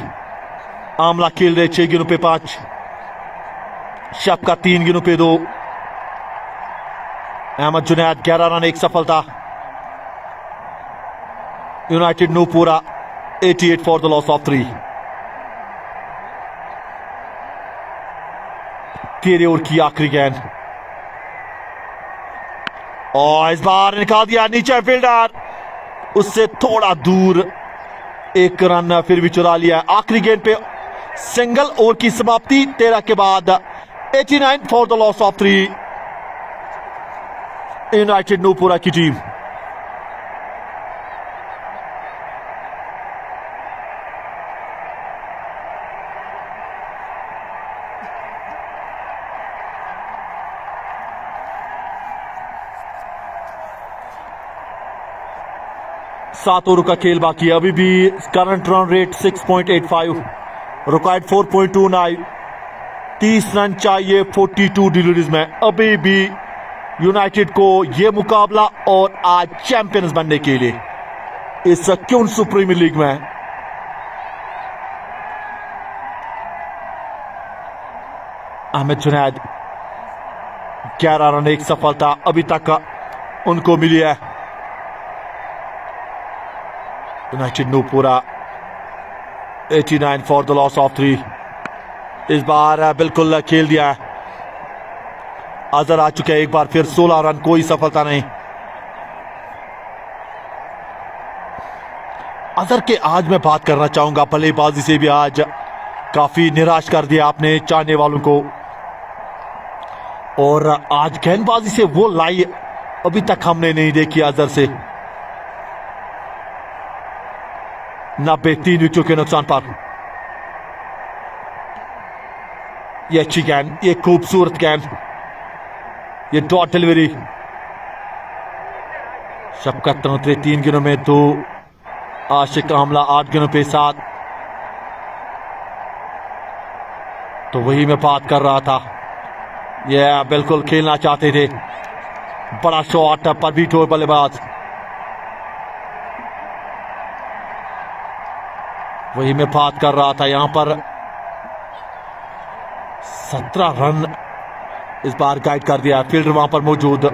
S2: Amla खेल रहे 6 गेंदों पे 5, शफकत 3 गेंदों पे 2, अहमद जुनैद 11 रन 1 सफलता। United Nupura 88 for the loss of 3। तेरे ओवर की आखिरी गेंद, और इस बार निकाल दिया नीचे फील्डर, उससे थोड़ा दूर, 1 रन फिर भी चुरा लिया। आखिरी गेंद पे सिंगल ओवर की समाप्ति 13 के बाद। 89 for the loss of 3, united Nupura की टीम। सात ओवर का खेल बाकी है, अभी भी current run rate 6.85, required 4.29, 30 run चाहिए 42 डिलीवरीज में। अभी भी यूनाइटेड को यह मुकाबला और आज चैंपियंस बनने के लिए इस क्यून सुप्रीमियर लीग में। अहमद जुनैद 11 रन 1 सफलता अभी तक उनको मिली है। United Nupura 89 for the loss of 3। इस बार बिल्कुल खेल दिया है, अजहर आ चुके हैं एक बार फिर, 16 रन, कोई सफलता नहीं। अजहर के आज मैं बात करना चाहूंगा, बल्लेबाजी से भी आज काफी निराश कर दिया आपने चाहने वालों को, और आज गेंदबाजी से वो लाई अभी तक हमने नहीं देखी अजहर से। 90 3 विकेटों के नुकसान पर। ये अच्छी गेंद, ये खूबसूरत गेंद, ये डॉट डिलीवरी। शफकत तंत्री 3 गेंदों में 2, आशिक आमला 8 गेंदों पे 7। तो वही मैं बात कर रहा था, ये बिल्कुल खेलना चाहते थे, बड़ा शॉट पर भी ठोर बल्लेबाज। वही मैं बात कर रहा था, यहां पर 17 रन इस बार गाइड कर दिया। फील्डर वहां पर मौजूद,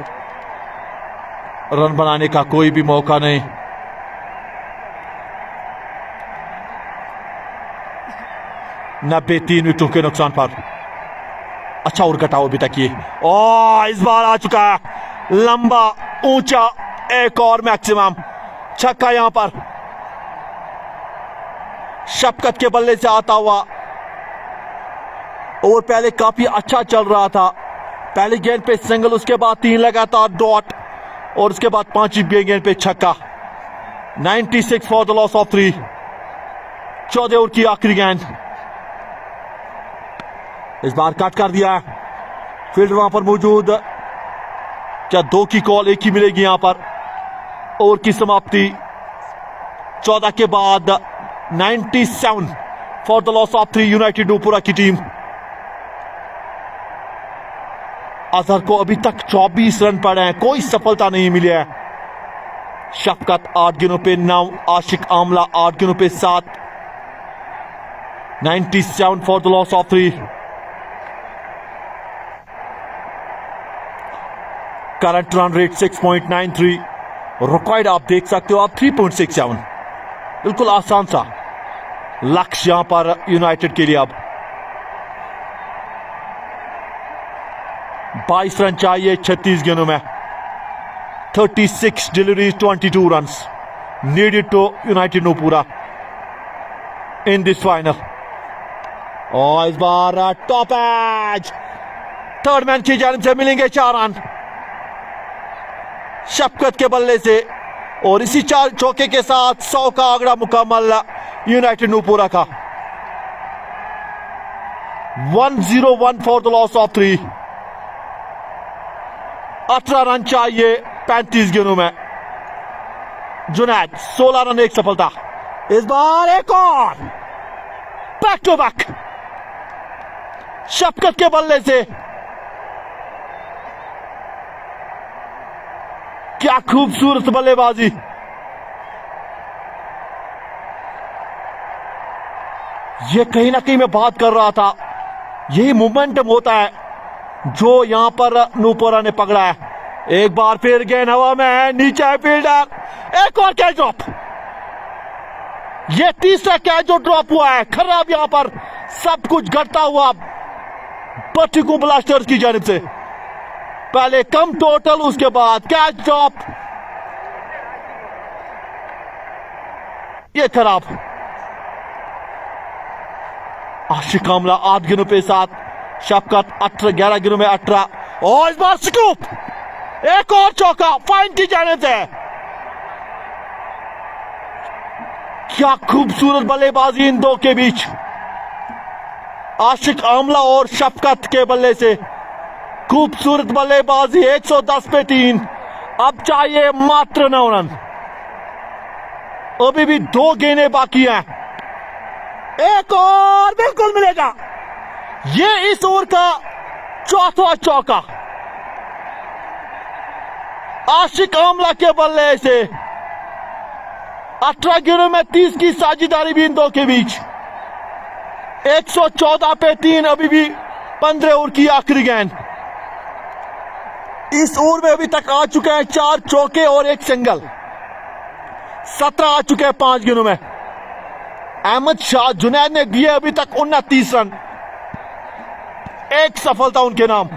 S2: रन बनाने का कोई भी मौका नहीं। नब्बे 3 विकेटों के नुकसान पर। अच्छा और घटाओ अभी तक ये, और इस बार आ चुका है लंबा ऊंचा एक और मैक्सिमम छक्का यहां पर शफकत के बल्ले से आता हुआ। और पहले काफी अच्छा चल रहा था, पहली गेंद पे सिंगल, उसके बाद 3 लगातार डॉट, और उसके बाद 5वीं गेंद पे छक्का। 96 for the loss of 3। 14 over की आखिरी गेंद, इस बार कट कर दिया। फील्डर वहां पर मौजूद, क्या 2 की कॉल 1 ही मिलेगी यहां पर? ओवर की समाप्ति 14 के बाद 97 for the loss of 3 united Nupura की टीम। अजहर को अभी तक 24 रन पड़े हैं, कोई सफलता नहीं मिली है। शफकत 8 गेंदों पे 9, आशिक आमला 8 गेंदों पे 7, 97 for the loss of 3। Current run rate 6.93, record आप देख सकते हो आप 3.67। बिल्कुल आसान सा लक्ष्य यहां पर यूनाइटेड के लिए। अब 22 रन चाहिए 36 गेंदों में। 36 deliveries 22 run needed to united Nupura in this final. और इस बार टॉप एज थर्ड मैन की जानिब से मिलेंगे 4 रन शफकत के बल्ले से, और इसी 4 चौके के साथ 100 का आंकड़ा मुकम्मल यूनाइटेड नूपुरा का। 101 for the loss of 3। 18 run चाहिए 35 गेंदों में। जुनैद 16 रन 1 सफलता। इस बार एक और बैक टू बैक शफकत के बल्ले से। क्या खूबसूरत बल्लेबाजी। ये कहीं ना कहीं मैं बात कर रहा था, यही मोमेंटम होता है जो यहां पर नूपुरा ने पकड़ा है। एक बार फिर गेंद हवा में है, नीचे है फील्डर, एक और कैच ड्रॉप। ये तीसरा कैच जो ड्रॉप हुआ है, खराब यहां पर सब कुछ घटता हुआ बट्टिंगु ब्लास्टर्स की जानिब से। पहले कम टोटल, उसके बाद कैच ड्रॉप, ये खराब। आशिक आमला 8 गेंदों पे 7, शफकत 11 गेंदों में 18, और इस बार स्कूप, एक और चौका फाइन की जानिब से। क्या खूबसूरत बल्लेबाजी इन दो के बीच, आशिक आमला और शफकत के बल्ले से। खूबसूरत बल्लेबाजी 110 पे 3। अब चाहिए मात्र 9 रन। अभी भी 2 गेंदें बाकी हैं। एक और बिल्कुल मिलेगा। ये इस ओवर का चौथा चौका आशिक आमला के बल्ले से। 18 गेंदों में 30 की साझेदारी भी इन दो के बीच। 114 पे 3, अभी भी 15 ओवर की आखिरी गेंद। इस ओवर में अभी तक आ चुके हैं 4 चौके और 1 सिंगल। 17 आ चुके हैं 5 गेंदों में। अहमद शाह जुनैद ने दिए अभी तक 29 रन, 1 सफलता उनके नाम।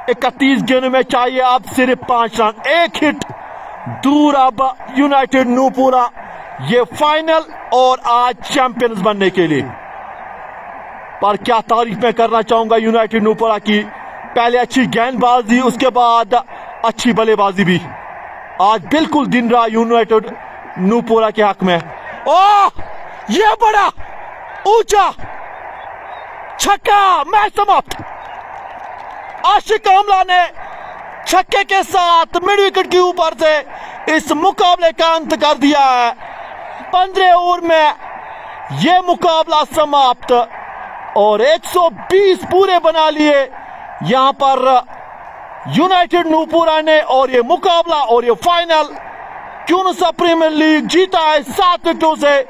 S2: इकतीस गेंदों में चाहिए अब सिर्फ 5 रन, 1 हिट दूर अब यूनाइटेड नूपुरा ये फाइनल और आज चैंपियंस बनने के लिए। पर क्या तारीफ मैं करना चाहूंगा यूनाइटेड नूपुरा की। पहले अच्छी गेंदबाजी, उसके बाद अच्छी बल्लेबाजी भी। आज बिल्कुल दिन रहा यूनाइटेड नूपुरा के हक में। ओह, यह बड़ा ऊंचा छक्का, मैच समाप्त। आशिक आमला ने छक्के के साथ मिड विकेट के ऊपर से इस मुकाबले का अंत कर दिया है। 15 ओवर में यह मुकाबला समाप्त और 120 पूरे बना लिए यहां पर यूनाइटेड नूपुरा ने। और ये मुकाबला और ये फाइनल क्यूनसा प्रीमियर लीग जीता है 7 विकेटों से,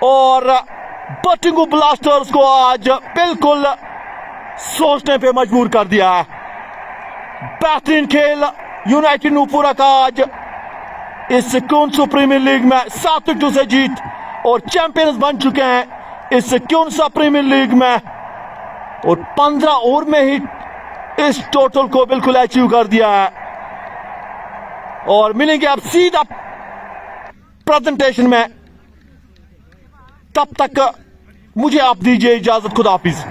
S2: और बट्टिंगु ब्लास्टर्स को आज बिल्कुल सोचने पे मजबूर कर दिया है। बेहतरीन खेल यूनाइटेड नूपुरा का आज इस क्यूनसा प्रीमियर लीग में 7 विकेटों से जीत, और चैंपियंस बन चुके हैं इस क्यूनसा प्रीमियर लीग में। और 15 ओवर में ही इस टोटल को बिल्कुल अचीव कर दिया है। और मिलेंगे अब सीधा प्रेजेंटेशन में, तब तक मुझे आप दीजिए इजाजत। खुदा हाफिज।